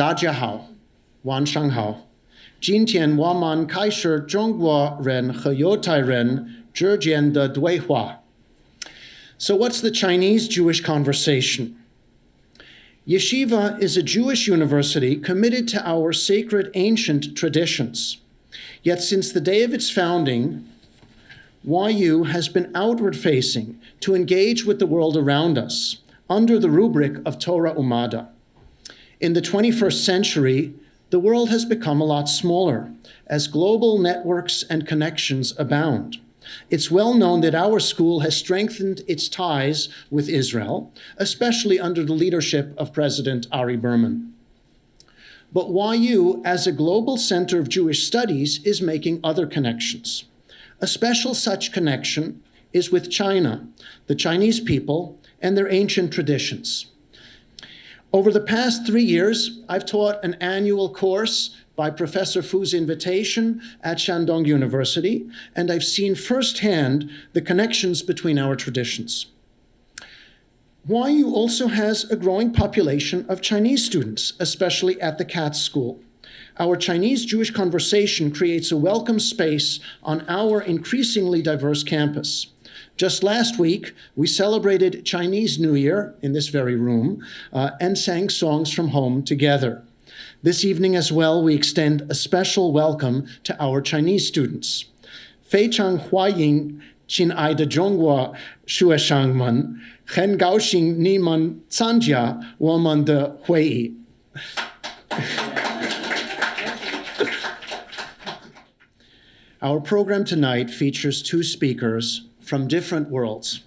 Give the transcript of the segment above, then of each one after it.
大家好，晚上好。今天我们开始中国人和犹太人之间的对话。So what's the Chinese-Jewish conversation? Yeshiva is a Jewish university committed to our sacred ancient traditions. Yet since the day of its founding, YU has been outward-facing to engage with the world around us under the rubric of Torah Umada. In the 21st century, the world has become a lot smaller as global networks and connections abound. It's well known that our school has strengthened its ties with Israel, especially under the leadership of President Ari Berman. But YU, as a global center of Jewish studies, is making other connections. A special such connection is with China, the Chinese people, and their ancient traditions. Over the past 3 years, I've taught an annual course by Professor Fu's invitation at Shandong University, and I've seen firsthand the connections between our traditions. YU also has a growing population of Chinese students, especially at the Katz School. Our Chinese-Jewish conversation creates a welcome space on our increasingly diverse campus. Just last week, we celebrated Chinese New Year in this very room and sang songs from home together. This evening as well, we extend a special welcome to our Chinese students. 非常欢迎亲爱的中国学生们，很高兴你们参加我们的会议。Our program tonight features two speakers from different worlds.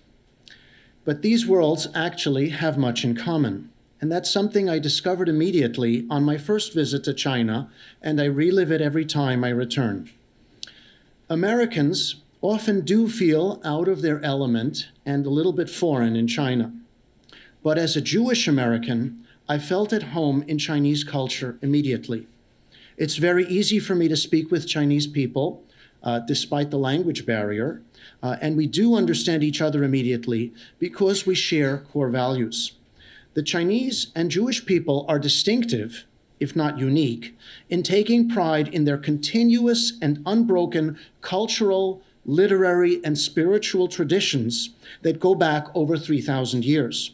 But these worlds actually have much in common. And that's something I discovered immediately on my first visit to China, and I relive it every time I return. Americans often do feel out of their element and a little bit foreign in China. But as a Jewish American, I felt at home in Chinese culture immediately. It's very easy for me to speak with Chinese people, despite the language barrier, and we do understand each other immediately because we share core values. The Chinese and Jewish people are distinctive, if not unique, in taking pride in their continuous and unbroken cultural, literary, and spiritual traditions that go back over 3,000 years.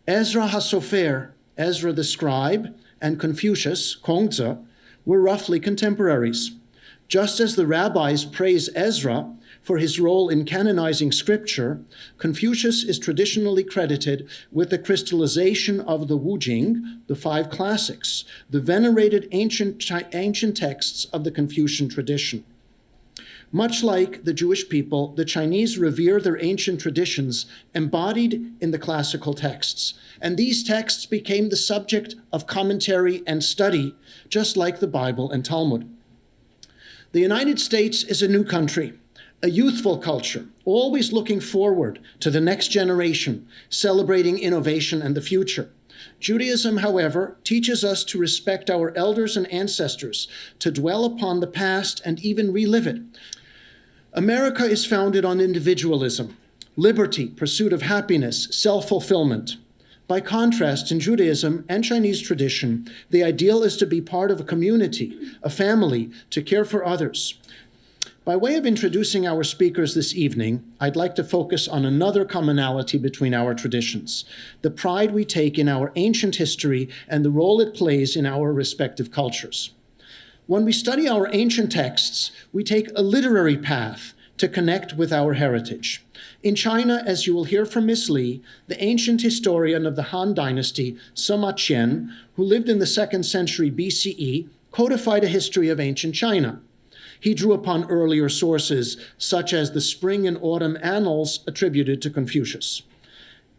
Ezra HaSofer, Ezra the scribe, and Confucius, Kongzi, were roughly contemporaries. Just as the rabbis praise Ezra for his role in canonizing scripture, Confucius is traditionally credited with the crystallization of the Wujing, the 5 classics, the venerated ancient texts of the Confucian tradition. Much like the Jewish people, the Chinese revere their ancient traditions embodied in the classical texts, and these texts became the subject of commentary and study, just like the Bible and Talmud. The United States is a new country, a youthful culture, always looking forward to the next generation, celebrating innovation and the future. Judaism, however, teaches us to respect our elders and ancestors, to dwell upon the past and even relive it. America is founded on individualism, liberty, pursuit of happiness, self-fulfillment. By contrast, in Judaism and Chinese tradition, the ideal is to be part of a community, a family, to care for others. By way of introducing our speakers this evening, I'd like to focus on another commonality between our traditions, the pride we take in our ancient history and the role it plays in our respective cultures. When we study our ancient texts, we take a literary path to connect with our heritage. In China, as you will hear from Ms. Li, the ancient historian of the Han Dynasty, Sima Qian, who lived in the 2nd century BCE, codified a history of ancient China. He drew upon earlier sources, such as the Spring and Autumn Annals attributed to Confucius.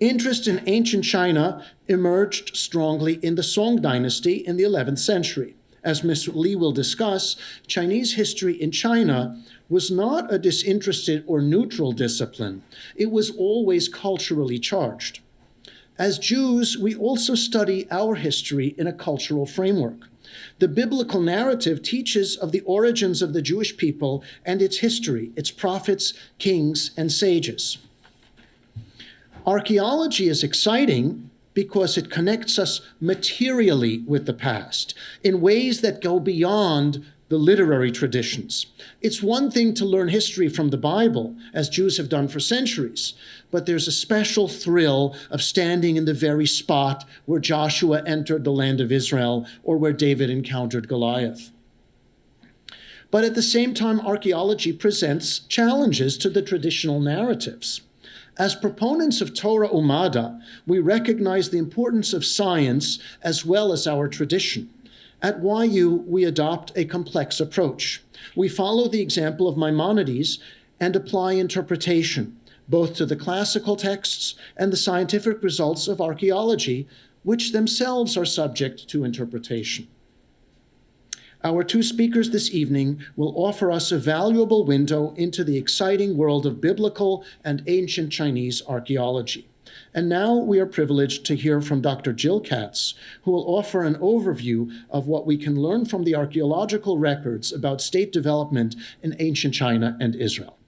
Interest in ancient China emerged strongly in the Song Dynasty in the 11th century. As Ms. Li will discuss, Chinese history in China was not a disinterested or neutral discipline. It was always culturally charged. As Jews, we also study our history in a cultural framework. The biblical narrative teaches of the origins of the Jewish people and its history, its prophets, kings, and sages. Archaeology is exciting because it connects us materially with the past in ways that go beyond the literary traditions. It's one thing to learn history from the Bible, as Jews have done for centuries, but there's a special thrill of standing in the very spot where Joshua entered the land of Israel or where David encountered Goliath. But at the same time, archaeology presents challenges to the traditional narratives. As proponents of Torah Umada, we recognize the importance of science as well as our tradition. At YU, we adopt a complex approach. We follow the example of Maimonides and apply interpretation, both to the classical texts and the scientific results of archaeology, which themselves are subject to interpretation. Our two speakers this evening will offer us a valuable window into the exciting world of biblical and ancient Chinese archaeology. And now we are privileged to hear from Dr. Jill Katz, who will offer an overview of what we can learn from the archaeological records about state development in ancient China and Israel.